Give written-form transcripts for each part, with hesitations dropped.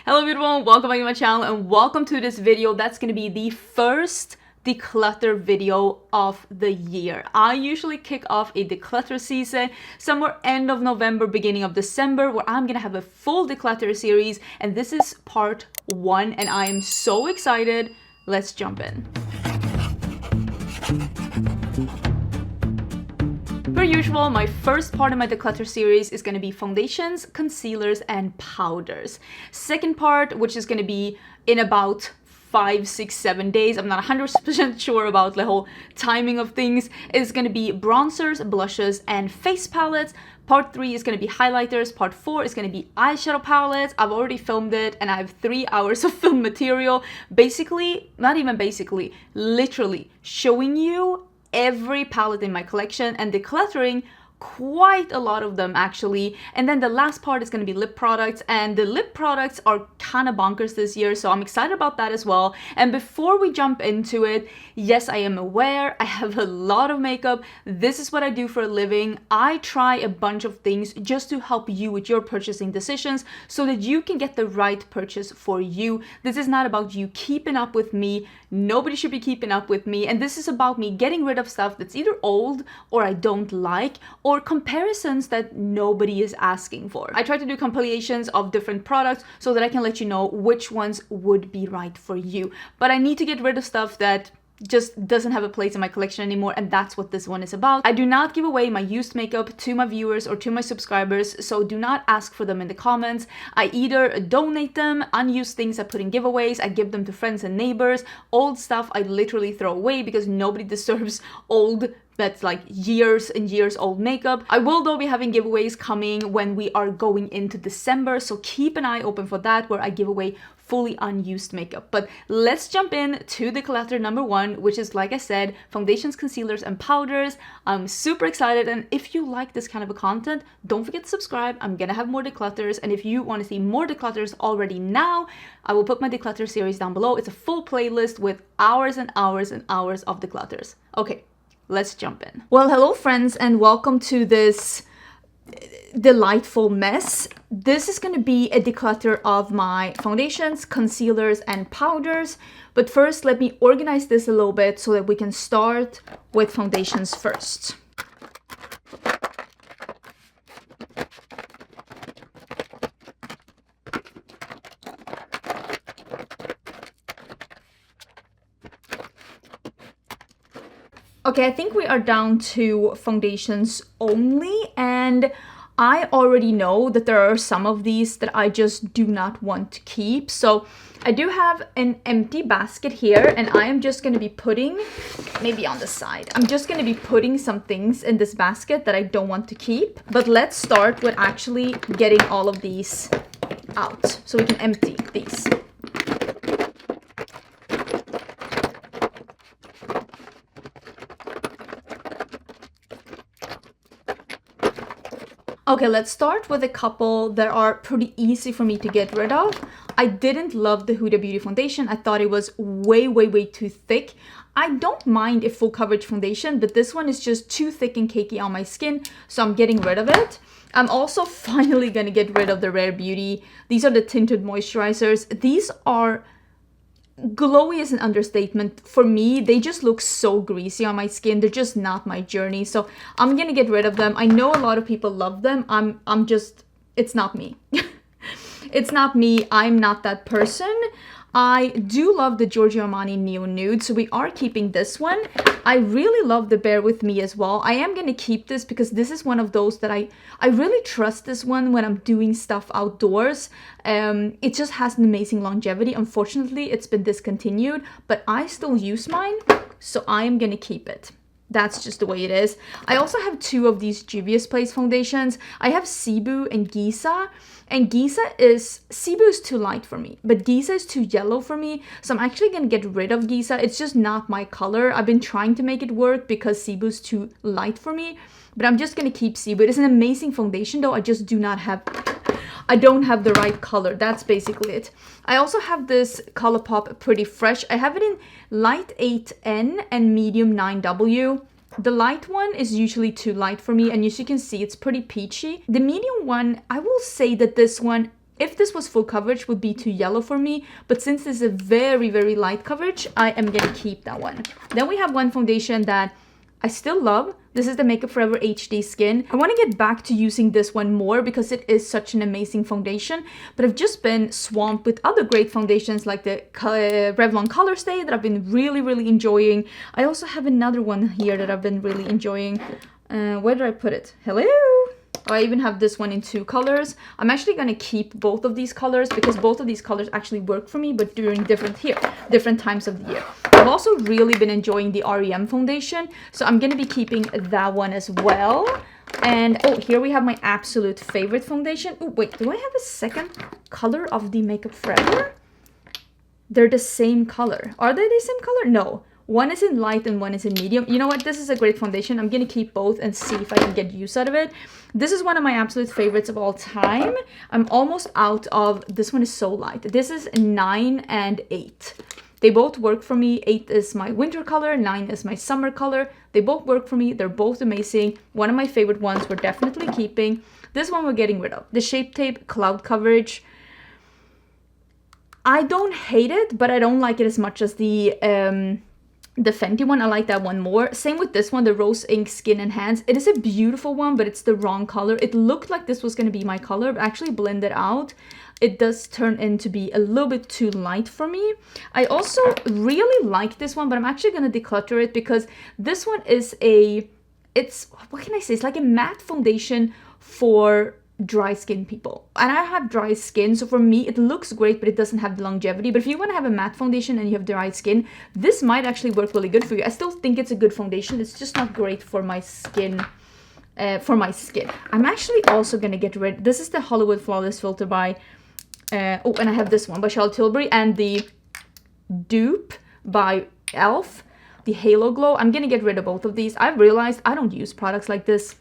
Hello everyone, welcome back to my channel and welcome to this video that's going to be the first declutter video of the year. I usually kick off a declutter season somewhere end of November, beginning of December, where I'm going to have a full declutter series, and this is part 1 and I am so excited. Let's jump in. Per usual, my first part of my declutter series is going to be foundations, concealers, and powders. Second part, which is going to be in about 5, 6, 7 days, I'm not 100% sure about the whole timing of things, is going to be bronzers, blushes, and face palettes. Part 3 is going to be highlighters. Part 4 is going to be eyeshadow palettes. I've already filmed it and I have 3 hours of film material. Basically, not even basically, literally showing you every palette in my collection and decluttering quite a lot of them actually. And then the last part is going to be lip products, and the lip products are kind of bonkers this year, so I'm excited about that as well. And before we jump into it, yes, I am aware I have a lot of makeup. This is what I do for a living. I try a bunch of things just to help you with your purchasing decisions so that you can get the right purchase for you. This is not about you keeping up with me. Nobody should be keeping up with me, and this is about me getting rid of stuff that's either old or I don't like, or comparisons that nobody is asking for. I try to do compilations of different products so that I can let you know which ones would be right for you. But I need to get rid of stuff that just doesn't have a place in my collection anymore, and that's what this one is about. I do not give away my used makeup to my viewers or to my subscribers, so do not ask for them in the comments. I either donate them, unused things I put in giveaways, I give them to friends and neighbors. Old stuff I literally throw away because nobody deserves old, that's like years and years old makeup. I will though be having giveaways coming when we are going into December, so keep an eye open for that, where I give away fully unused makeup. But let's jump in to declutter number 1, which is, like I said, foundations, concealers, and powders. I'm super excited, and if you like this kind of a content, don't forget to subscribe. I'm gonna have more declutters, and if you want to see more declutters already now, I will put my declutter series down below. It's a full playlist with hours and hours and hours of declutters. Okay, let's jump in. Well, hello friends, and welcome to this delightful mess. This is going to be a declutter of my foundations, concealers, and powders. But first, let me organize this a little bit so that we can start with foundations first. Okay, I think we are down to foundations only, and I already know that there are some of these that I just do not want to keep. So I do have an empty basket here, and I am just going to be putting, maybe on the side, I'm just going to be putting some things in this basket that I don't want to keep. But let's start with actually getting all of these out so we can empty these. Okay, let's start with a couple that are pretty easy for me to get rid of. I didn't love the Huda Beauty foundation. I thought it was way too thick. I don't mind a full coverage foundation, but this one is just too thick and cakey on my skin, so I'm getting rid of it. I'm also finally gonna get rid of the Rare Beauty. These are the tinted moisturizers. These are glowy is an understatement. For me, they just look so greasy on my skin. They're just not my journey, so I'm gonna get rid of them. I know a lot of people love them. I'm just, it's not me. It's not me. I'm not that person. I do love the Giorgio Armani Neo Nude, so we are keeping this one. I really love the Bear With Me as well. I am going to keep this because this is one of those that I really trust this one when I'm doing stuff outdoors. It just has an amazing longevity. Unfortunately, it's been discontinued, but I still use mine, so I am going to keep it. That's just the way it is. I also have 2 of these Juvia's Place foundations. I have Cebu and Giza. And Cebu is too light for me, but Giza is too yellow for me. So I'm actually going to get rid of Giza. It's just not my color. I've been trying to make it work because Cebu is too light for me, but I'm just going to keep Cebu. It is an amazing foundation though. I just I don't have the right color. That's basically it. I also have this Colourpop Pretty Fresh. I have it in light 8N and medium 9W. The light one is usually too light for me, and as you can see, it's pretty peachy. The medium one, I will say that this one If this was full coverage, would be too yellow for me. But since this is a very, very light coverage, I am going to keep that one. Then we have one foundation that I still love. This is the Makeup Forever HD Skin. I want to get back to using this one more because it is such an amazing foundation. But I've just been swamped with other great foundations like the Revlon Color Stay that I've been really, really enjoying. I also have another one here that I've been really enjoying. Where did I put it? Hello? I even have this one in 2 colors. I'm actually going to keep both of these colors because both of these colors actually work for me, but during different times of the year. I've also really been enjoying the REM foundation, so I'm going to be keeping that one as well. And oh, here we have my absolute favorite foundation. Oh, wait, do I have a second color of the Makeup Forever? They're the same color. Are they the same color? No. One is in light and one is in medium. You know what? This is a great foundation. I'm going to keep both and see if I can get use out of it. This is one of my absolute favorites of all time. I'm almost out of... This one is so light. This is 9 and 8. They both work for me. 8 is my winter color. 9 is my summer color. They both work for me. They're both amazing. One of my favorite ones we're definitely keeping. This one we're getting rid of. The Shape Tape Cloud Coverage. I don't hate it, but I don't like it as much as the Fenty one. I like that one more. Same with this one, the Rose Ink Skin and Hands. It is a beautiful one, but it's the wrong color. It looked like this was going to be my color, but actually blended out, it does turn in to be a little bit too light for me. I also really like this one, but I'm actually going to declutter it because this one is what can I say? It's like a matte foundation for dry skin people, and I have dry skin, so for me it looks great, but it doesn't have the longevity. But if you want to have a matte foundation and you have dry skin, this might actually work really good for you. I still think it's a good foundation. It's just not great for my skin. I'm actually also gonna get rid. This is the Hollywood Flawless Filter by oh, and I have this one by Charlotte Tilbury, and the dupe by e.l.f., the Halo Glow. I'm gonna get rid of both of these. I've realized I don't use products like this.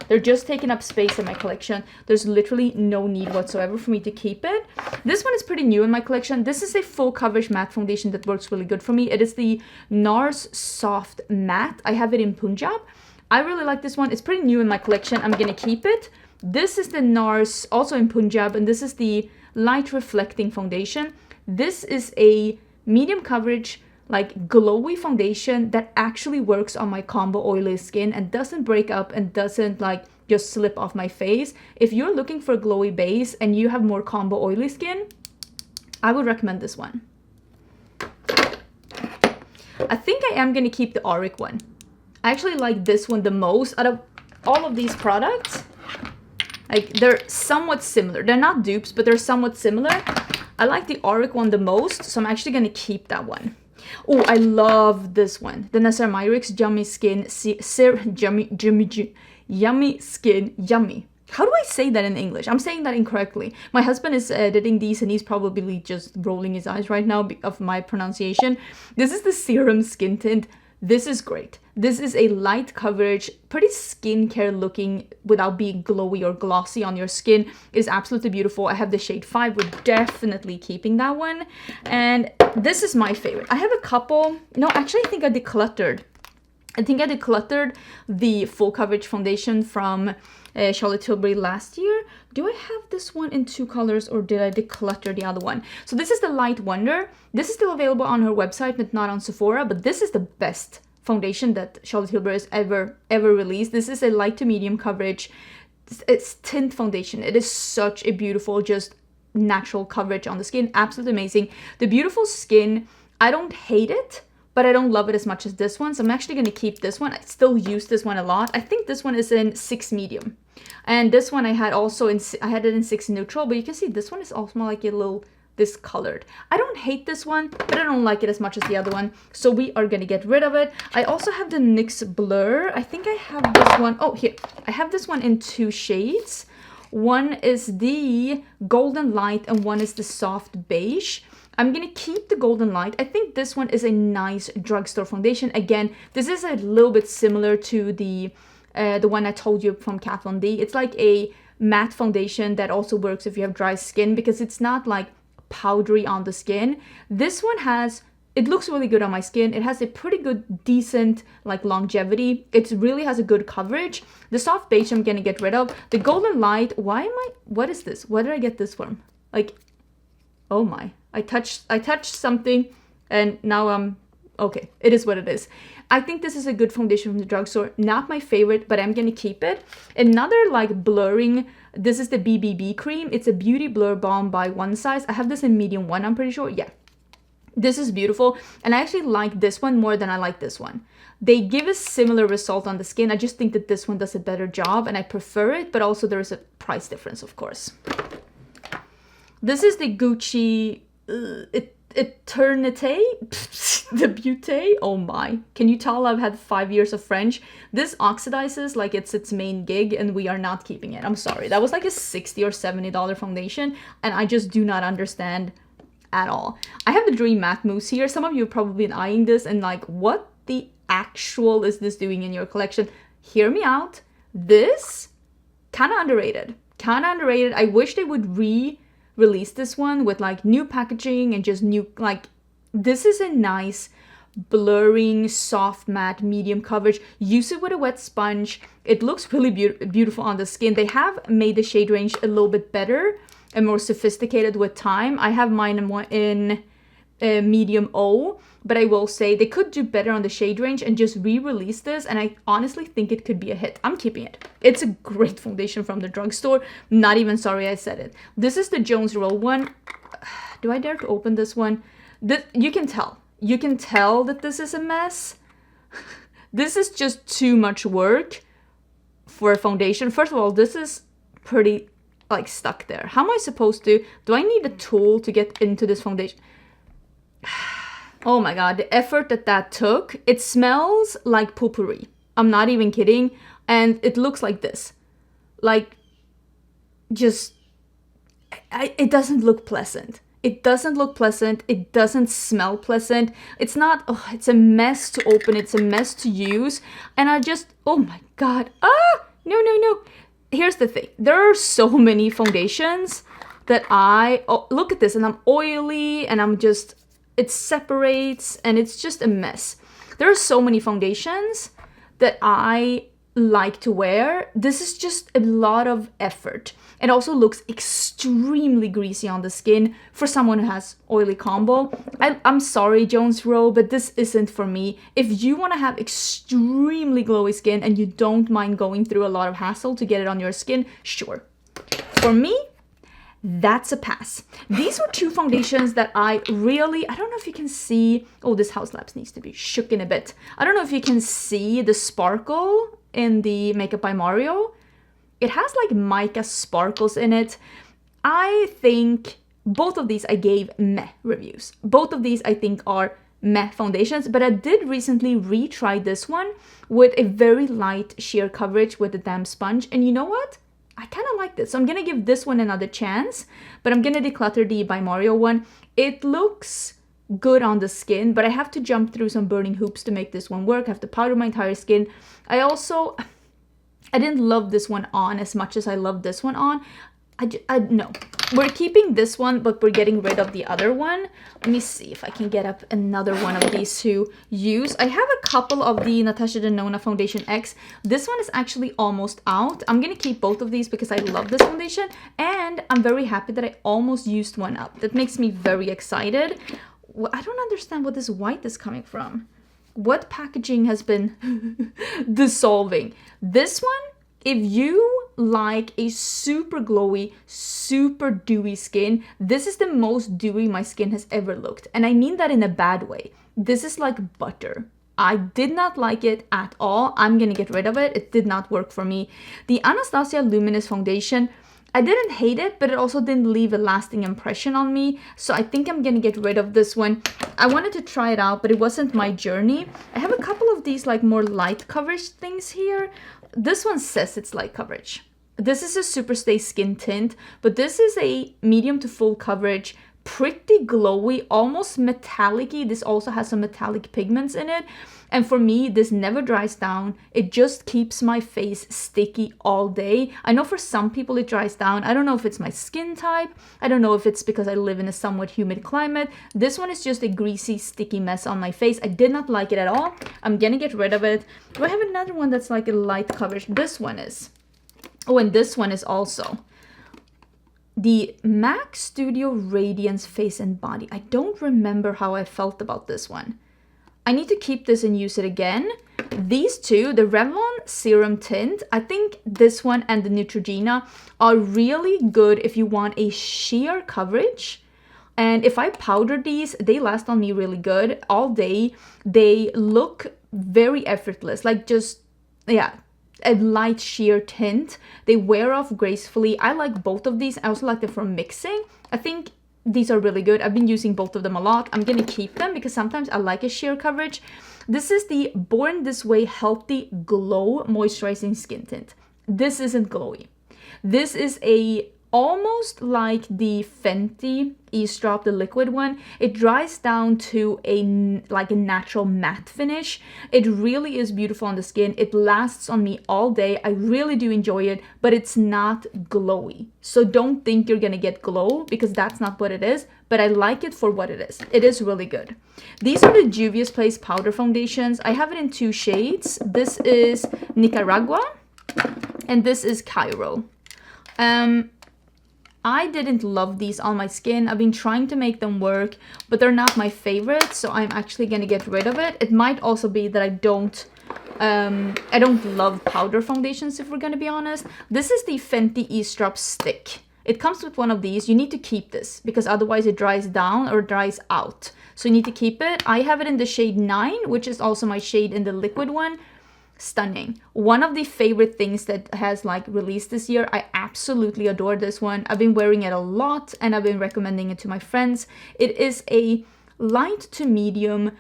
They're just taking up space in my collection. There's literally no need whatsoever for me to keep it. This one is pretty new in my collection. This is a full coverage matte foundation that works really good for me. It is the NARS Soft Matte. I have it in Punjab. I really like this one. It's pretty new in my collection. I'm gonna keep it. This is the NARS, also in Punjab, and this is the Light Reflecting Foundation. This is a medium coverage, like glowy foundation that actually works on my combo oily skin and doesn't break up and doesn't like just slip off my face. If you're looking for a glowy base and you have more combo oily skin, I would recommend this one. I think I am gonna keep the Auric one. I actually like this one the most out of all of these products. Like, they're somewhat similar. They're not dupes, but they're somewhat similar. I like the Auric one the most, so I'm actually gonna keep that one. Oh, I love this one. The Nasser Myricks Yummy Skin Yummy Skin Yummy. How do I say that in English? I'm saying that incorrectly. My husband is editing these and he's probably just rolling his eyes right now of my pronunciation. This is the Serum Skin Tint. This is great. This is a light coverage, pretty skincare looking without being glowy or glossy on your skin. It is absolutely beautiful. I have the shade 5. We're definitely keeping that one. And this is my favorite. I have a couple. No, actually, I think I decluttered the full coverage foundation from Charlotte Tilbury last year. Do I have this one in 2 colors or did I declutter the other one? So this is the Light Wonder. This is still available on her website, but not on Sephora. But this is the best foundation that Charlotte Tilbury has ever released. This is a light to medium coverage. It's tint foundation. It is such a beautiful, just natural coverage on the skin. Absolutely amazing. The beautiful skin, I don't hate it, but I don't love it as much as this one. So I'm actually going to keep this one. I still use this one a lot. I think this one is in 6 medium. And this one I had it in 6 neutral, but you can see this one is also like a little discolored. I don't hate this one, but I don't like it as much as the other one. So we are going to get rid of it. I also have the NYX Blur. I think I have this one. Oh, here. I have this one in 2 shades. One is the Golden Light and one is the Soft Beige. I'm going to keep the Golden Light. I think this one is a nice drugstore foundation. Again, this is a little bit similar to the one I told you from Kat Von D. It's like a matte foundation that also works if you have dry skin because it's not like powdery on the skin. This one It looks really good on my skin. It has a pretty good, decent, like, longevity. It really has a good coverage. The soft beige I'm gonna get rid of. The golden light, what is this? Where did I get this from? Like, oh my. I touched something and now I'm, okay, it is what it is. I think this is a good foundation from the drugstore. Not my favorite, but I'm gonna keep it. Another like blurring, this is the BBB cream. It's a Beauty Blur Balm by One Size. I have this in medium 1, I'm pretty sure. Yeah. This is beautiful. And I actually like this one more than I like this one. They give a similar result on the skin. I just think that this one does a better job and I prefer it, but also there is a price difference, of course. This is the Gucci Eternité, the Beauté. Oh my. Can you tell I've had 5 years of French? This oxidizes like it's its main gig and we are not keeping it. I'm sorry. That was like a $60 or $70 foundation and I just do not understand at all. I have the Dream Matte Mousse here. Some of you have probably been eyeing this and like, what the actual is this doing in your collection? Hear me out. This, kind of underrated. Kind of underrated. I wish they would release this one with like new packaging and just new, like, this is a nice blurring soft matte medium coverage. Use it with a wet sponge. It looks really beautiful on the skin. They have made the shade range a little bit better and more sophisticated with time. I have mine in medium O, but I will say they could do better on the shade range and just re-release this, and I honestly think it could be a hit. I'm keeping it. It's a great foundation from the drugstore. Not even sorry I said it. This is the Jones Roll one. Do I dare to open this one? You can tell. You can tell that this is a mess. This is just too much work for a foundation. First of all, this is pretty like stuck there. How am I supposed to? Do I need a tool to get into this foundation? Oh my god, the effort that took. It smells like potpourri. I'm not even kidding. And it looks like this. Like, just, it doesn't look pleasant. It doesn't look pleasant. It doesn't smell pleasant. It's not, oh, it's a mess to open. It's a mess to use. And I just, oh my god. No. Here's the thing. There are so many foundations that look at this, and I'm oily and I'm just, it separates and it's just a mess. There are so many foundations that I like to wear. This is just a lot of effort. It also looks extremely greasy on the skin for someone who has oily combo. I'm sorry, Jones Row, but this isn't for me. If you want to have extremely glowy skin and you don't mind going through a lot of hassle to get it on your skin, sure. For me, that's a pass. These were two foundations that I don't know if you can see, oh, this House Labs needs to be shook in a bit. I don't know if you can see the sparkle in the Makeup by Mario. It has like mica sparkles in it. I think both of these I gave meh reviews. Both of these I think are meh foundations, but I did recently retry this one with a very light sheer coverage with a damp sponge, and you know what? I kind of like this. So I'm going to give this one another chance, but I'm going to declutter the By Mario one. It looks good on the skin, but I have to jump through some burning hoops to make this one work. I have to powder my entire skin. I didn't love this one on as much as I loved this one on. No. We're keeping this one, but we're getting rid of the other one. Let me see if I can get up another one of these to use. I have a couple of the Natasha Denona Foundation X. This one is actually almost out. I'm going to keep both of these because I love this foundation. And I'm very happy that I almost used one up. That makes me very excited. I don't understand what this white is coming from. What packaging has been dissolving? This one, if you like a super glowy, super dewy skin, this is the most dewy my skin has ever looked. And I mean that in a bad way. This is like butter. I did not like it at all. I'm gonna get rid of it. It did not work for me. The Anastasia Luminous Foundation, I didn't hate it, but it also didn't leave a lasting impression on me. So I think I'm gonna get rid of this one. I wanted to try it out, but it wasn't my journey. I have a couple of these like more light coverage things here. This one says it's light coverage. This is a Superstay Skin Tint, but this is a medium to full coverage pretty glowy, almost metallic-y. This also has some metallic pigments in it. And for me, this never dries down. It just keeps my face sticky all day. I know for some people it dries down. I don't know if it's my skin type. I don't know if it's because I live in a somewhat humid climate. This one is just a greasy, sticky mess on my face. I did not like it at all. I'm gonna get rid of it. Do I have another one that's like a light coverage? This one is. Oh, and this one is also the MAC Studio Radiance Face and Body. I don't remember how I felt about this one. I need to keep this and use it again. These two, the Revlon Serum Tint, I think this one and the Neutrogena are really good if you want a sheer coverage. And if I powder these, they last on me really good all day. They look very effortless, like just, yeah, a light sheer tint. They wear off gracefully. I like both of these. I also like them for mixing. I think these are really good. I've been using both of them a lot. I'm gonna keep them because sometimes I like a sheer coverage. This is the Born This Way Healthy Glow Moisturizing Skin Tint. This isn't glowy. This is almost like the Fenty Eavesdrop, the liquid one. It dries down to a natural matte finish. It really is beautiful on the skin. It lasts on me all day. I really do enjoy it, but it's not glowy. So don't think you're gonna get glow because that's not what it is, but I like it for what it is. It is really good. These are the Juvia's Place powder foundations. I have it in 2 shades. This is Nicaragua and this is Cairo. I didn't love these on my skin. I've been trying to make them work, but they're not my favorite, so I'm actually gonna get rid of it. It might also be that I don't love powder foundations, if we're gonna be honest. This is the Fenty Eavesdrop Stick. It comes with one of these. You need to keep this because otherwise it dries down or dries out. So you need to keep it. I have it in the shade 9, which is also my shade in the liquid one. Stunning. One of the favorite things that has like released this year. I absolutely adore this one. I've been wearing it a lot and I've been recommending it to my friends. It is a light to medium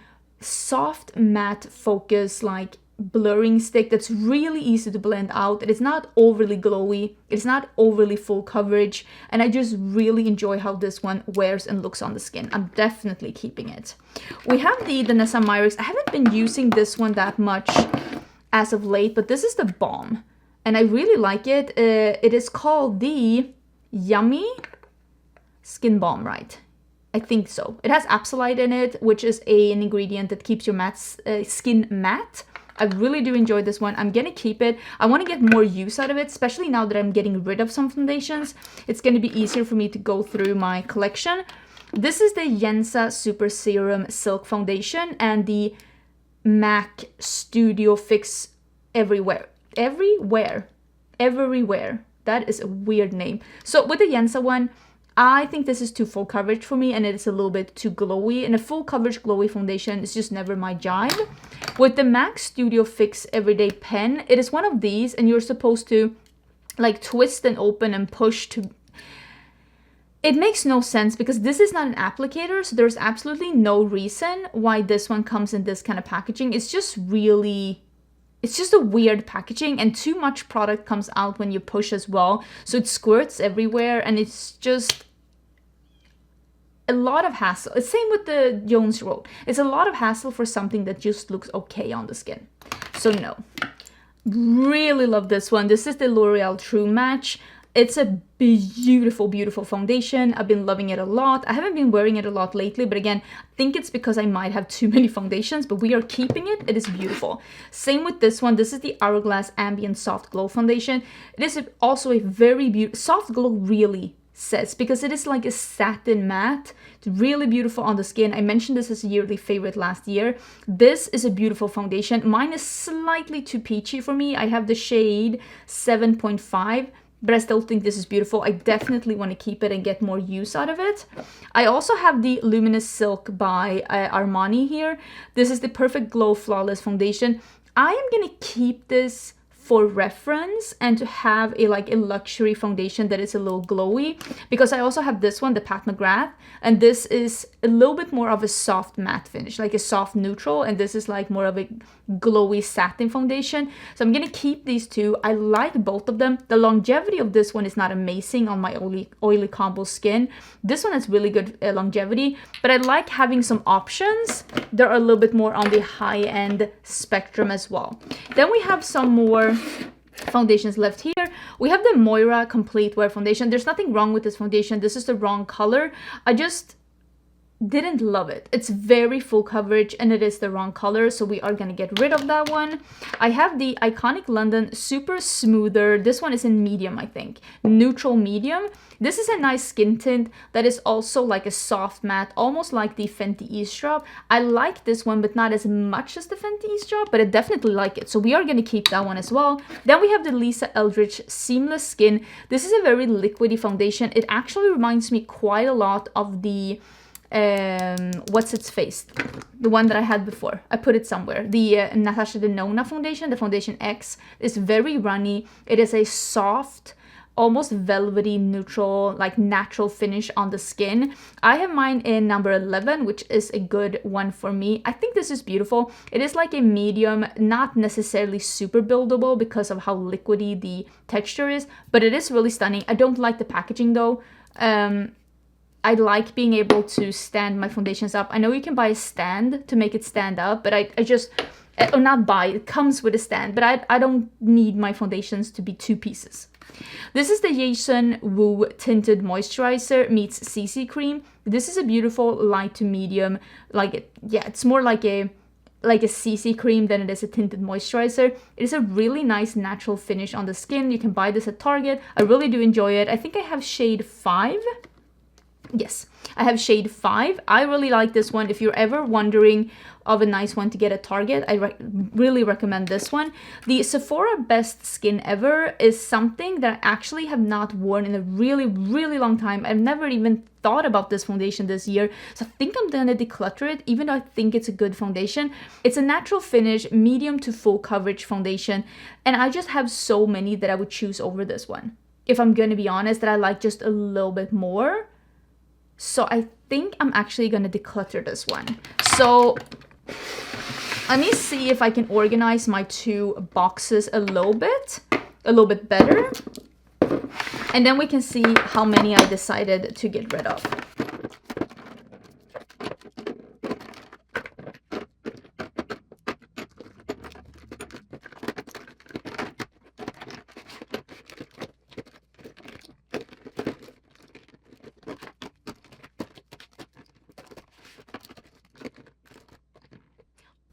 soft matte focus like blurring stick that's really easy to blend out. It is not overly glowy. It's not overly full coverage, and I just really enjoy how this one wears and looks on the skin. I'm definitely keeping it. We have the Nessa Myricks. I haven't been using this one that much as of late, but this is the Balm and I really like it. It is called the Yummy Skin Balm, right? I think so. It has Absolite in it, which is an ingredient that keeps your skin matte. I really do enjoy this one. I'm gonna keep it. I want to get more use out of it, especially now that I'm getting rid of some foundations. It's gonna be easier for me to go through my collection. This is the Yensa Super Serum Silk Foundation and the MAC Studio Fix Everywhere. That is a weird name. So with the Yensa one, I think this is too full coverage for me and it is a little bit too glowy. And a full coverage glowy foundation is just never my jive. With the MAC Studio Fix Everyday Pen, it is one of these and you're supposed to like twist and open and push to... It makes no sense because this is not an applicator, so there's absolutely no reason why this one comes in this kind of packaging. It's just a weird packaging and too much product comes out when you push as well. So it squirts everywhere and it's just a lot of hassle. It's same with the Jones Road. It's a lot of hassle for something that just looks okay on the skin. So no. Really love this one. This is the L'Oreal True Match. It's a beautiful, beautiful foundation. I've been loving it a lot. I haven't been wearing it a lot lately, but again, I think it's because I might have too many foundations, but we are keeping it. It is beautiful. Same with this one. This is the Hourglass Ambient Soft Glow Foundation. It is also a very beautiful, soft glow really says, because it is like a satin matte. It's really beautiful on the skin. I mentioned this as a yearly favorite last year. This is a beautiful foundation. Mine is slightly too peachy for me. I have the shade 7.5. But I still think this is beautiful. I definitely want to keep it and get more use out of it. I also have the Luminous Silk by Armani here. This is the Perfect Glow Flawless Foundation. I am going to keep this for reference and to have a like a luxury foundation that is a little glowy, because I also have this one, the Pat McGrath, and this is a little bit more of a soft matte finish, like a soft neutral, and this is like more of a glowy satin foundation. So I'm gonna keep these two. I like both of them. The longevity of this one is not amazing on my oily combo skin. This one has really good longevity, but I like having some options. They're a little bit more on the high-end spectrum as well. Then we have some more foundations left here. We have the Moira Complete Wear Foundation. There's nothing wrong with this foundation. This is the wrong color. I just didn't love it. It's very full coverage and it is the wrong color, so we are gonna get rid of that one. I have the Iconic London Super Smoother. This one is in medium, I think. Neutral medium. This is a nice skin tint that is also like a soft matte, almost like the Fenty Eavesdrop. I like this one, but not as much as the Fenty Eavesdrop, but I definitely like it. So we are gonna keep that one as well. Then we have the Lisa Eldridge Seamless Skin. This is a very liquidy foundation. It actually reminds me quite a lot of the what's its face, the one that I had before. I put it somewhere, the Natasha Denona foundation, the foundation X. Is very runny. It is a soft, almost velvety, neutral, like natural finish on the skin. I have mine in number 11, which is a good one for me. I think this is beautiful. It is like a medium, not necessarily super buildable because of how liquidy the texture is, but it is really stunning. I don't like the packaging though. I like being able to stand my foundations up. I know you can buy a stand to make it stand up, but I just, or not buy, it comes with a stand, but I don't need my foundations to be two pieces. This is the Jason Wu Tinted Moisturizer meets CC Cream. This is a beautiful light to medium, like, yeah, it's more like a CC cream than it is a tinted moisturizer. It is a really nice natural finish on the skin. You can buy this at Target. I really do enjoy it. I think I have shade 5. Yes, I have shade 5. I really like this one. If you're ever wondering of a nice one to get at Target, I really recommend this one. The Sephora Best Skin Ever is something that I actually have not worn in a really, really long time. I've never even thought about this foundation this year, so I think I'm gonna declutter it, even though I think it's a good foundation. It's a natural finish, medium to full coverage foundation, and I just have so many that I would choose over this one. If I'm gonna be honest, that I like just a little bit more. So I think I'm actually gonna declutter this one. So let me see if I can organize my two boxes a little bit better. And then we can see how many I decided to get rid of.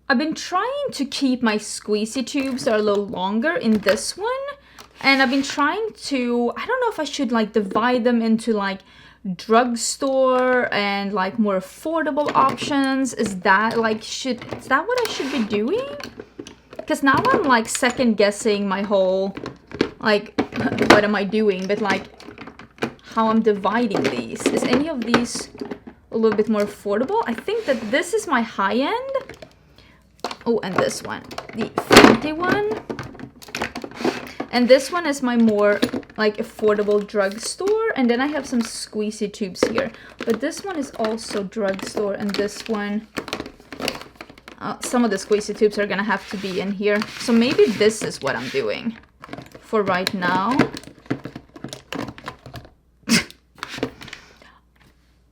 I've been trying to keep my squeezy tubes a little longer in this one, and I've been trying to, I don't know if I should like divide them into like drugstore and like more affordable options. Is that what I should be doing? Because now I'm like second guessing my whole, like, what am I doing, but like how I'm dividing these. Is any of these a little bit more affordable? I think that this is my high end. Oh, and this one, the Fenty one. And this one is my more like affordable drugstore. And then I have some squeezy tubes here. But this one is also drugstore, and this one, some of the squeezy tubes are gonna have to be in here. So maybe this is what I'm doing for right now.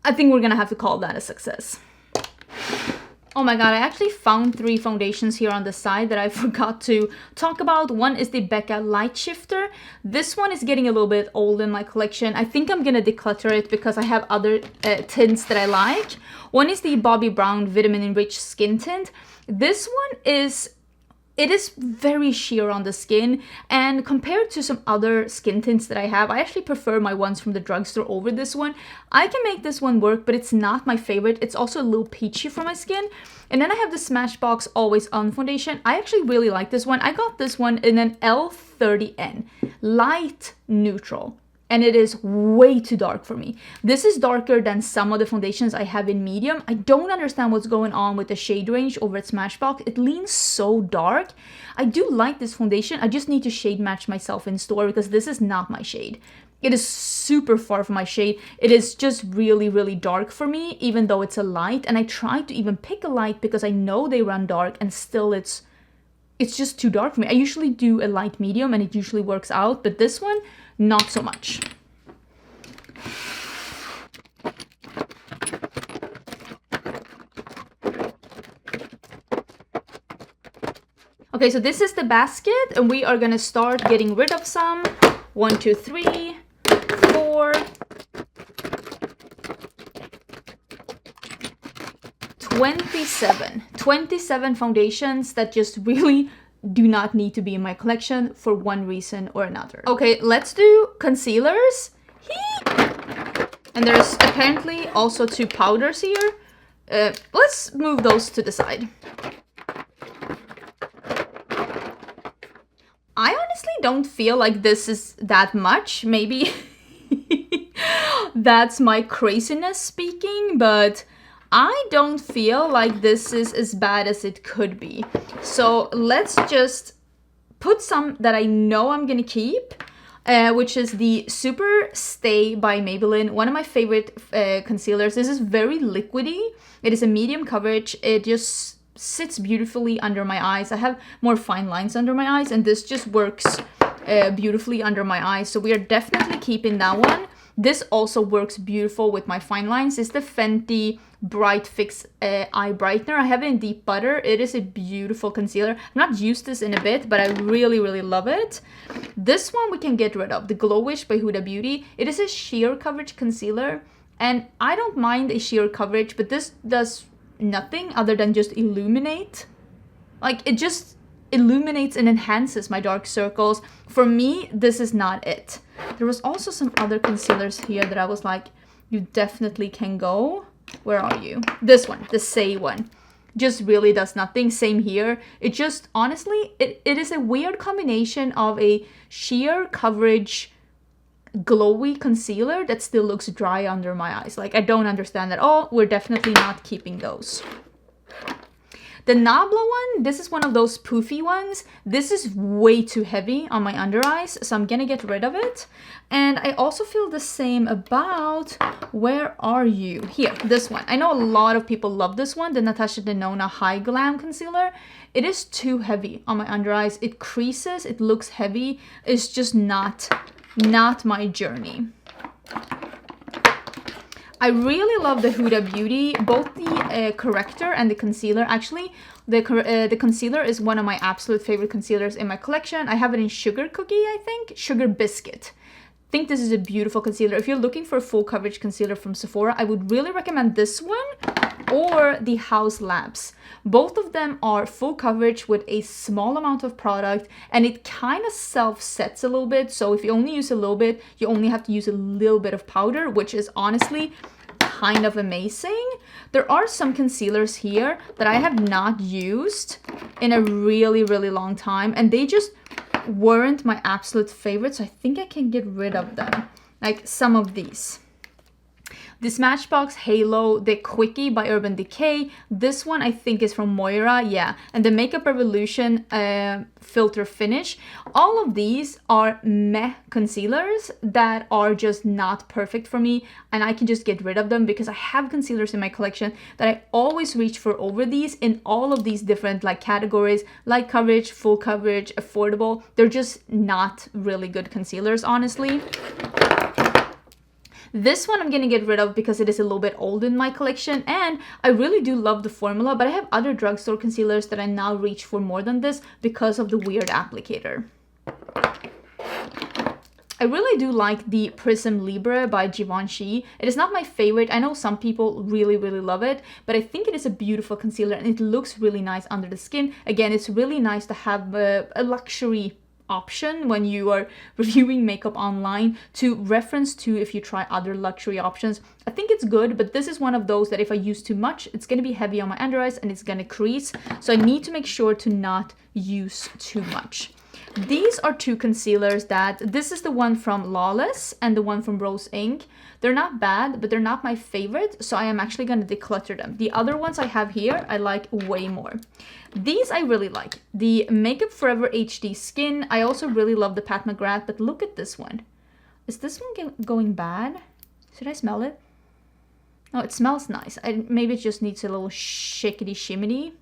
I think we're gonna have to call that a success. Oh my god, I actually found 3 foundations here on the side that I forgot to talk about. One is the Becca Light Shifter. This one is getting a little bit old in my collection. I think I'm gonna declutter it because I have other tints that I like. One is the Bobbi Brown Vitamin Enriched Skin Tint. This one is very sheer on the skin, and compared to some other skin tints that I have, I actually prefer my ones from the drugstore over this one. I can make this one work, but it's not my favorite. It's also a little peachy for my skin. And then I have the Smashbox Always On foundation. I actually really like this one. I got this one in an L30N, light neutral. and it is way too dark for me. This is darker than some of the foundations I have in medium. I don't understand what's going on with the shade range over at Smashbox. It leans so dark. I do like this foundation. I just need to shade match myself in store because this is not my shade. It is super far from my shade. It is just really, really dark for me, even though it's a light. And I tried to even pick a light because I know they run dark, and still it's just too dark for me. I usually do a light medium and it usually works out, but this one, not so much. Okay, so this is the basket, and we are gonna start getting rid of some. 1, 2, 3, 4. 27 foundations that just really do not need to be in my collection for one reason or another. Okay, let's do concealers. And there's apparently also 2 powders here. Let's move those to the side. I honestly don't feel like this is that much. Maybe that's my craziness speaking, but I don't feel like this is as bad as it could be. So let's just put some that I know I'm gonna keep, which is the Super Stay by Maybelline, one of my favorite concealers. This is very liquidy. It is a medium coverage. It just sits beautifully under my eyes. I have more fine lines under my eyes, and this just works beautifully under my eyes. So we are definitely keeping that one. This also works beautiful with my fine lines. It's the Fenty Bright Fix Eye Brightener. I have it in Deep Butter. It is a beautiful concealer. I've not used this in a bit, but I really, really love it. This one we can get rid of, the Glow Wish by Huda Beauty. It is a sheer coverage concealer, and I don't mind a sheer coverage, but this does nothing other than just illuminate. Like, it just illuminates and enhances my dark circles. For me, this is not it. There was also some other concealers here that I was like, you definitely can go. Where are you? This one, the Say one. Just really does nothing. Same here. It just, honestly, it is a weird combination of a sheer coverage glowy concealer that still looks dry under my eyes. Like, I don't understand at all. We're definitely not keeping those. The Nabla one, this is one of those poofy ones. This is way too heavy on my under eyes, so I'm gonna get rid of it. And I also feel the same about, where are you? Here, this one. I know a lot of people love this one, the Natasha Denona High Glam Concealer. It is too heavy on my under eyes. It creases, it looks heavy. It's just not my journey. I really love the Huda Beauty, both the corrector and the concealer. Actually, the concealer is one of my absolute favorite concealers in my collection. I have it in Sugar Cookie, I think. Sugar Biscuit. I think this is a beautiful concealer. If you're looking for a full coverage concealer from Sephora, I would really recommend this one or the House Labs. Both of them are full coverage with a small amount of product, and it kind of self-sets a little bit. So if you only use a little bit, you only have to use a little bit of powder, which is honestly kind of amazing. There are some concealers here that I have not used in a really, really long time, and they just weren't my absolute favorites. So I think I can get rid of them. Like some of these. This Matchbox Halo, the Quickie by Urban Decay. This one I think is from Moira, yeah. And the Makeup Revolution Filter Finish. All of these are meh concealers that are just not perfect for me. And I can just get rid of them because I have concealers in my collection that I always reach for over these in all of these different like categories. Light coverage, full coverage, affordable. They're just not really good concealers, honestly. This one I'm gonna get rid of because it is a little bit old in my collection, and I really do love the formula, but I have other drugstore concealers that I now reach for more than this because of the weird applicator. I really do like the Prism Libre by Givenchy. It is not my favorite. I know some people really, really love it, but I think it is a beautiful concealer and it looks really nice under the skin. Again, it's really nice to have a luxury option when you are reviewing makeup online to reference to if you try other luxury options. I think it's good, but this is one of those that if I use too much, it's going to be heavy on my under eyes and it's going to crease. So I need to make sure to not use too much. These are two concealers that, this is the one from Lawless and the one from Rose Inc. They're not bad, but they're not my favorite, so I am actually going to declutter them. The other ones I have here, I like way more. These I really like. The Makeup Forever HD Skin, I also really love the Pat McGrath, but look at this one. Is this one going bad? Should I smell it? No, it smells nice. Maybe it just needs a little shakety shimmy.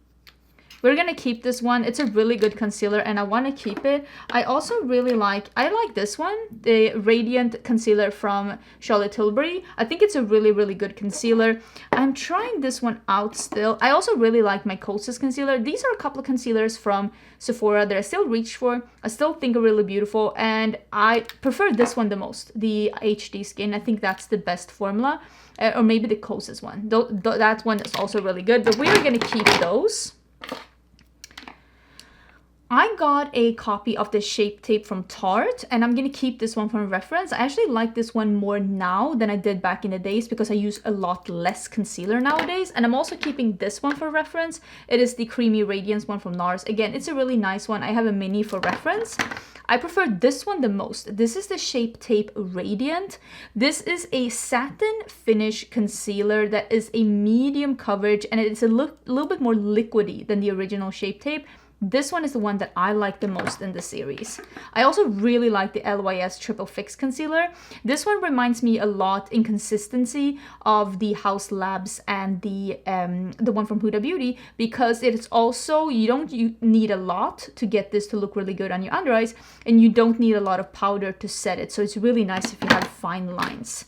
We're gonna keep this one. It's a really good concealer and I want to keep it. I also really like, I like this one, the Radiant Concealer from Charlotte Tilbury. I think it's a really good concealer. I'm trying this one out still. I also really like my Kosas concealer. These are a couple of concealers from Sephora that I still reach for. I still think are really beautiful and I prefer this one the most, the HD Skin. I think that's the best formula. Or maybe the Kosas one. That one is also really good, but we are gonna keep those. I got a copy of the Shape Tape from Tarte and I'm going to keep this one for reference. I actually like this one more now than I did back in the days because I use a lot less concealer nowadays. And I'm also keeping this one for reference. It is the Creamy Radiance one from NARS. Again, it's a really nice one. I have a mini for reference. I prefer this one the most. This is the Shape Tape Radiant. This is a satin finish concealer that is a medium coverage and it's a little bit more liquidy than the original Shape Tape. This one is the one that I like the most in the series. I also really like the LYS Triple Fix Concealer. This one reminds me a lot in consistency of the House Labs and the one from Huda Beauty because it's also, you need a lot to get this to look really good on your under eyes and you don't need a lot of powder to set it. So it's really nice if you have fine lines.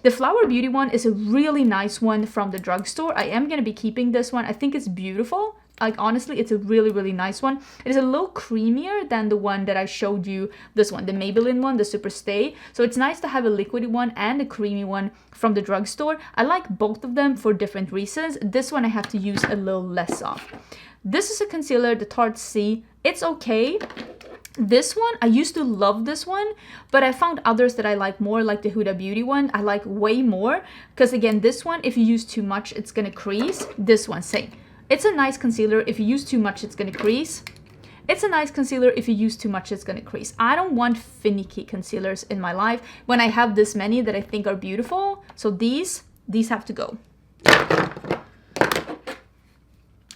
The Flower Beauty one is a really nice one from the drugstore. I am going to be keeping this one. I think it's beautiful. Like, honestly, it's a really nice one. It is a little creamier than the one that I showed you, this one, the Maybelline one, the Super Stay. So it's nice to have a liquidy one and a creamy one from the drugstore. I like both of them for different reasons. This one I have to use a little less of. This is a concealer, the Tarte C. It's okay. This one, I used to love this one, but I found others that I like more, like the Huda Beauty one. I like way more because, again, this one, if you use too much, it's going to crease. This one, same. It's a nice concealer. If you use too much, it's going to crease. It's a nice concealer. If you use too much, it's going to crease. I don't want finicky concealers in my life when I have this many that I think are beautiful. So these have to go.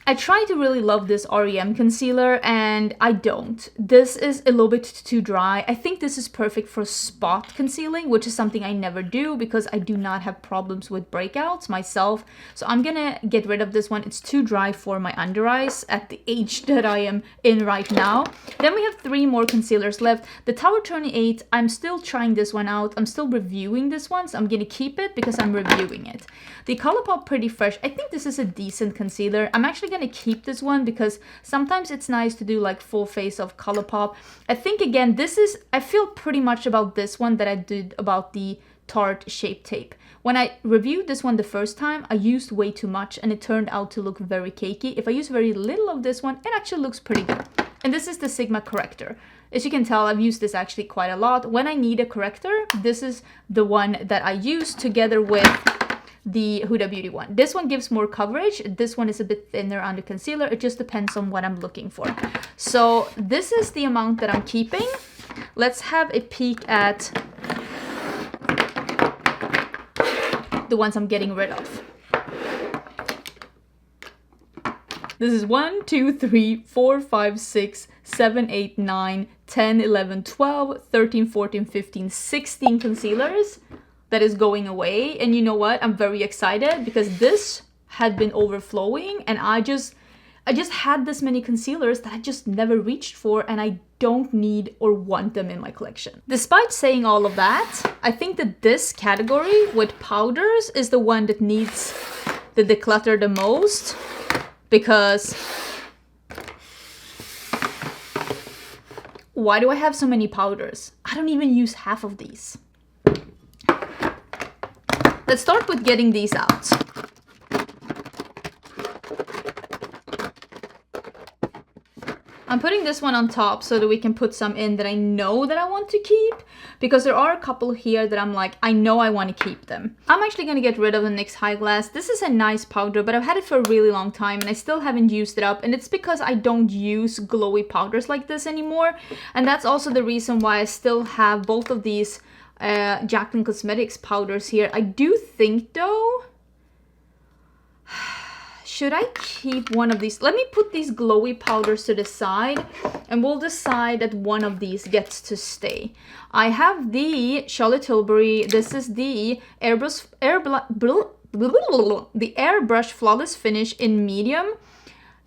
I try to really love this REM concealer and I don't. This is a little bit too dry. I think this is perfect for spot concealing, which is something I never do because I do not have problems with breakouts myself. So I'm gonna get rid of this one. It's too dry for my under eyes at the age that I am in right now. Then we have 3 more concealers left. The Tower 28, I'm still trying this one out. I'm still reviewing this one, so I'm gonna keep it because I'm reviewing it. The Colourpop Pretty Fresh, I think this is a decent concealer. I'm actually gonna keep this one because sometimes it's nice to do like full face of Colourpop. I think, again, I feel pretty much about this one that I did about the Tarte Shape Tape. When I reviewed this one the first time, I used way too much and it turned out to look very cakey. If I use very little of this one, it actually looks pretty good. And this is the Sigma Corrector. As you can tell, I've used this actually quite a lot. When I need a corrector, this is the one that I use together with the Huda Beauty one. This one gives more coverage. This one is a bit thinner on the concealer. It just depends on what I'm looking for. So this is the amount that I'm keeping. Let's have a peek at the ones I'm getting rid of. This is 1, 2, 3, 4, 5, 6, 7, 8, 9, 10, 11, 12, 13, 14, 15, 16 concealers that is going away. And you know what? I'm very excited because this had been overflowing and I just had this many concealers that I just never reached for and I don't need or want them in my collection. Despite saying all of that, I think that this category with powders is the one that needs the declutter the most because why do I have so many powders? I don't even use half of these. Let's start with getting these out. I'm putting this one on top so that we can put some in that I know that I want to keep, because there are a couple here that I'm like, I know I want to keep them. I'm actually going to get rid of the NYX High Glass. This is a nice powder, but I've had it for a really long time and I still haven't used it up, and it's because I don't use glowy powders like this anymore. And that's also the reason why I still have both of these Jaclyn Cosmetics powders here. I do think though, should I keep one of these? Let me put these glowy powders to the side and we'll decide that one of these gets to stay. I have the Charlotte Tilbury. This is the Airbrush Flawless Finish in medium.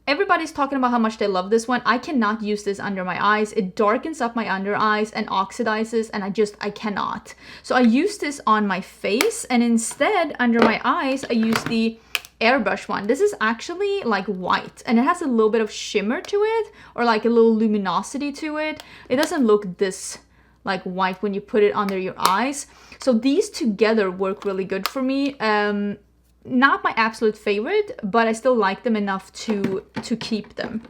Everybody's talking about how much they love this one. I cannot use this under my eyes. It darkens up my under eyes and oxidizes, and I cannot. So I use this on my face, and instead under my eyes I use the Airbrush one. This is actually like white and it has a little bit of shimmer to it, or like a little luminosity to it. It doesn't look this like white when you put it under your eyes. So these together work really good for me. Not my absolute favorite, but I still like them enough to keep them.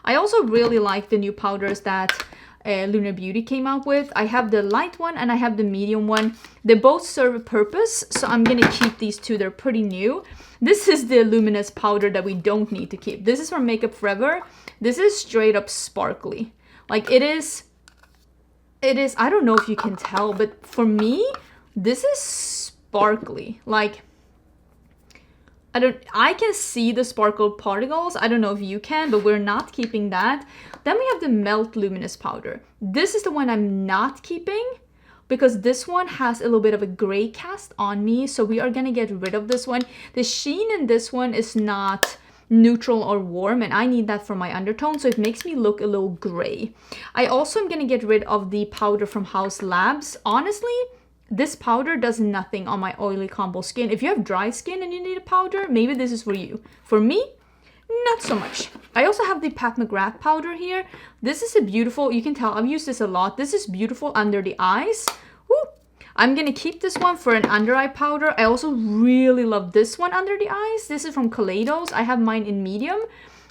I also really like the new powders that Lunar Beauty came out with. I have the light one and I have the medium one. They both serve a purpose, so I'm gonna keep these two. They're pretty new. This is the luminous powder that we don't need to keep. This is from Makeup Forever. This is straight up sparkly. Like it is, I don't know if you can tell, but for me, this is sparkly. Like, I can see the sparkle particles. I don't know if you can, but we're not keeping that. Then we have the Melt Luminous Powder. This is the one I'm not keeping because this one has a little bit of a gray cast on me. So we are gonna get rid of this one. The sheen in this one is not neutral or warm, and I need that for my undertone, so it makes me look a little gray. I also am gonna get rid of the powder from House Labs. Honestly, this powder does nothing on my oily combo skin. If you have dry skin and you need a powder, maybe this is for you. For me, not so much. I also have the Pat McGrath powder here. This is a beautiful, you can tell I've used this a lot. This is beautiful under the eyes. Woo. I'm gonna keep this one for an under eye powder. I also really love this one under the eyes. This is from Kaleidos. I have mine in medium.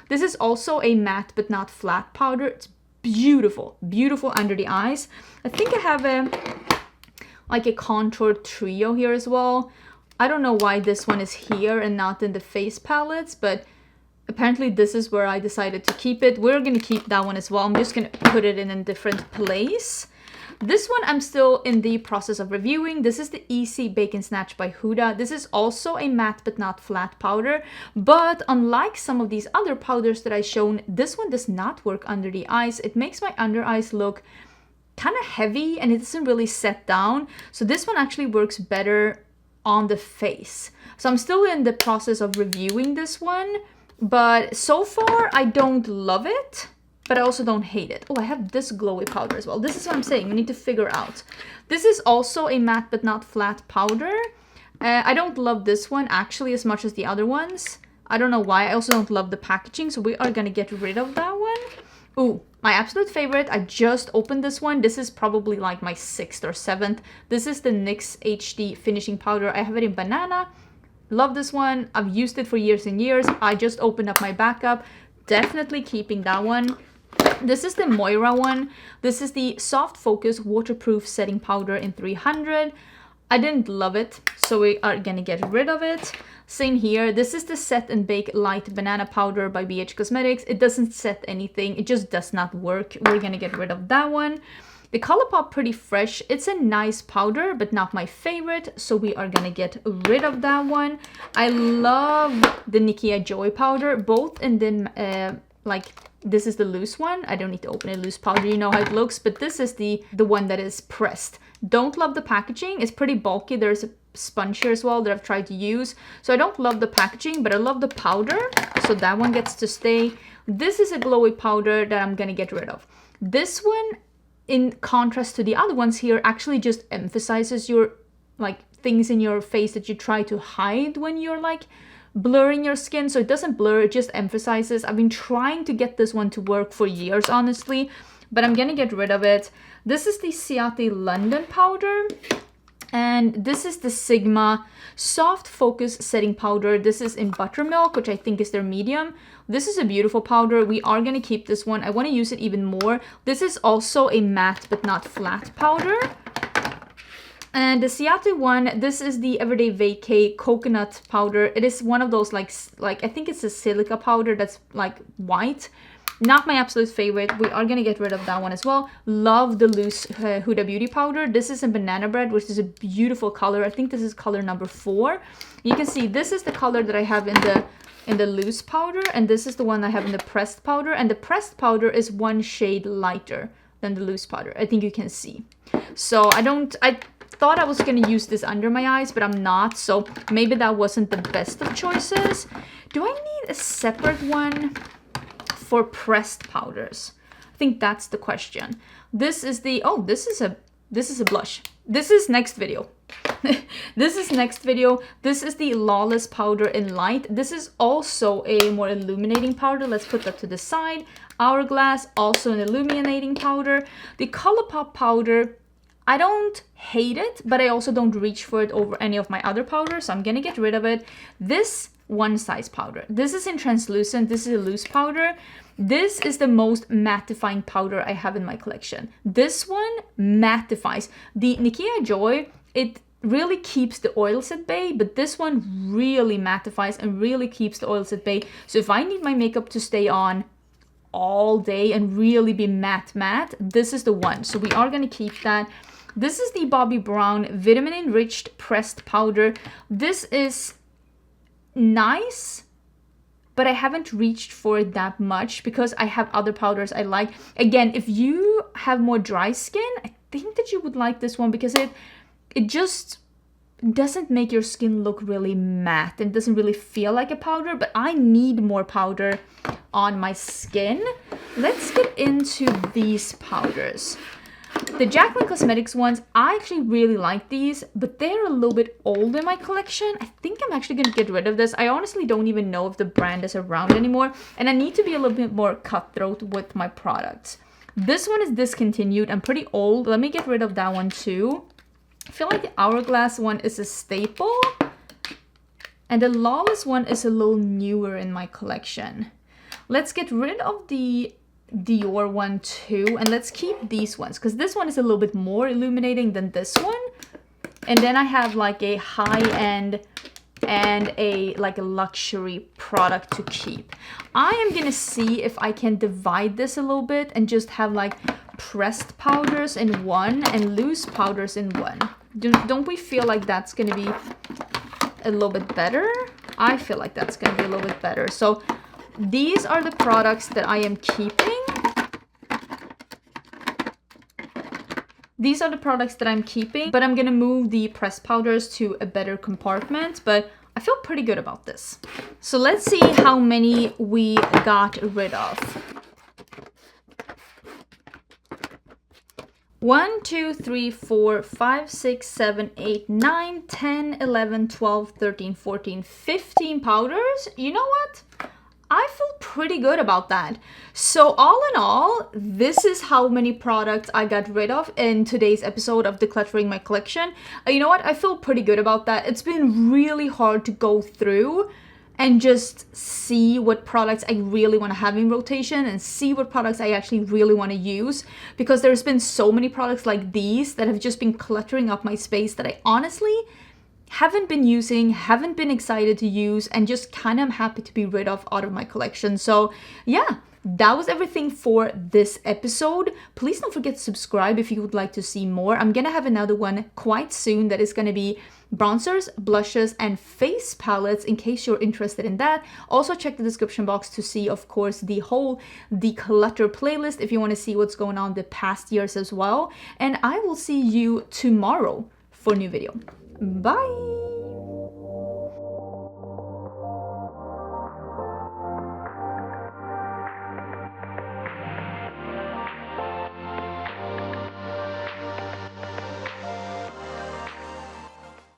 This is also a matte but not flat powder. It's beautiful, beautiful under the eyes. I think I have a contoured trio here as well. I don't know why this one is here and not in the face palettes, but apparently this is where I decided to keep it. We're gonna keep that one as well. I'm just gonna put it in a different place. This one I'm still in the process of reviewing. This is the Easy Bake and Snatch by Huda. This is also a matte but not flat powder, but unlike some of these other powders that I've shown, this one does not work under the eyes. It makes my under eyes look kind of heavy and it doesn't really set down. So this one actually works better on the face. So I'm still in the process of reviewing this one, but so far I don't love it, but I also don't hate it. Oh, I have this glowy powder as well. This is what I'm saying, we need to figure out. This is also a matte but not flat powder. I don't love this one actually as much as the other ones. I don't know why. I also don't love the packaging, so we are gonna get rid of that one. Ooh, my absolute favorite, I just opened this one. This is probably like my 6th or 7th. This is the NYX HD Finishing Powder. I have it in Banana. Love this one. I've used it for years and years. I just opened up my backup. Definitely keeping that one. This is the Moira one. This is the Soft Focus Waterproof Setting Powder in 300. I didn't love it, so we are gonna get rid of it. Same here. This is the Set and Bake Light Banana Powder by BH Cosmetics. It doesn't set anything. It just does not work. We're gonna get rid of that one. The Colourpop Pretty Fresh. It's a nice powder, but not my favorite, so we are gonna get rid of that one. I love the Nikia Joy powder, both in the this is the loose one. I don't need to open a loose powder, you know how it looks, but this is the one that is pressed. Don't love the packaging. It's pretty bulky. There's a sponge here as well that I've tried to use. So I don't love the packaging, but I love the powder. So that one gets to stay. This is a glowy powder that I'm gonna get rid of. This one, in contrast to the other ones here, actually just emphasizes your things in your face that you try to hide when you're blurring your skin. So it doesn't blur, it just emphasizes. I've been trying to get this one to work for years, honestly, but I'm gonna get rid of it. This is the Ciate London powder. And this is the Sigma Soft Focus Setting Powder. This is in Buttermilk, which I think is their medium. This is a beautiful powder. We are going to keep this one. I want to use it even more. This is also a matte but not flat powder. And the Ciate one, this is the Everyday Vacay Coconut Powder. It is one of those like I think it's a silica powder that's like white. Not my absolute favorite. We are going to get rid of that one as well. Love the loose Huda Beauty powder. This is in Banana Bread, which is a beautiful color. I think this is color number 4. You can see this is the color that I have in the loose powder, and this is the one I have in the pressed powder. And the pressed powder is 1 shade lighter than the loose powder. I think you can see. So I thought I was going to use this under my eyes, but I'm not. So maybe that wasn't the best of choices. Do I need a separate one for pressed powders? I think that's the question. This is the, oh, this is a blush. This is next video. This is next video. This is the Lawless powder in light. This is also a more illuminating powder. Let's put that to the side. Hourglass, also an illuminating powder. The ColourPop powder, I don't hate it, but I also don't reach for it over any of my other powders, so I'm gonna get rid of it. This one size powder. This is in translucent. This is a loose powder. This is the most mattifying powder I have in my collection. This one mattifies. The Nikia Joy, it really keeps the oils at bay, but this one really mattifies and really keeps the oils at bay. So if I need my makeup to stay on all day and really be matte, this is the one. So we are going to keep that. This is the Bobbi Brown Vitamin Enriched Pressed Powder. This is nice, but I haven't reached for it that much because I have other powders I like. Again, if you have more dry skin, I think that you would like this one because it just doesn't make your skin look really matte and doesn't really feel like a powder, but I need more powder on my skin. Let's get into these powders. The Jaclyn Cosmetics ones, I actually really like these, but they're a little bit old in my collection. I think I'm actually going to get rid of this. I honestly don't even know if the brand is around anymore, and I need to be a little bit more cutthroat with my products. This one is discontinued and pretty old. Let me get rid of that one too. I feel like the Hourglass one is a staple, and the Lawless one is a little newer in my collection. Let's get rid of the Dior one too, and let's keep these ones because this one is a little bit more illuminating than this one. And then I have like a high-end and a luxury product to keep. I am gonna see if I can divide this a little bit and just have like pressed powders in one and loose powders in one. Don't we feel like that's gonna be a little bit better? I feel like that's gonna be a little bit better. So these are the products that I am keeping. These are the products that I'm keeping, but I'm gonna move the pressed powders to a better compartment, but I feel pretty good about this. So let's see how many we got rid of. 1, 2, 3, 4, 5, 6, 7, 8, 9, 10, 11, 12, 13, 14, 15 powders. You know what? I feel pretty good about that. So all in all, this is how many products I got rid of in today's episode of Decluttering My Collection. You know what? I feel pretty good about that. It's been really hard to go through and just see what products I really want to have in rotation and see what products I actually really want to use, because there's been so many products like these that have just been cluttering up my space that I honestly haven't been using, haven't been excited to use, and just kind of am happy to be rid of out of my collection. So yeah, that was everything for this episode. Please don't forget to subscribe if you would like to see more. I'm gonna have another one quite soon that is gonna be bronzers, blushes, and face palettes in case you're interested in that. Also check the description box to see, of course, the whole Declutter playlist if you want to see what's going on the past years as well. And I will see you tomorrow for a new video. Bye!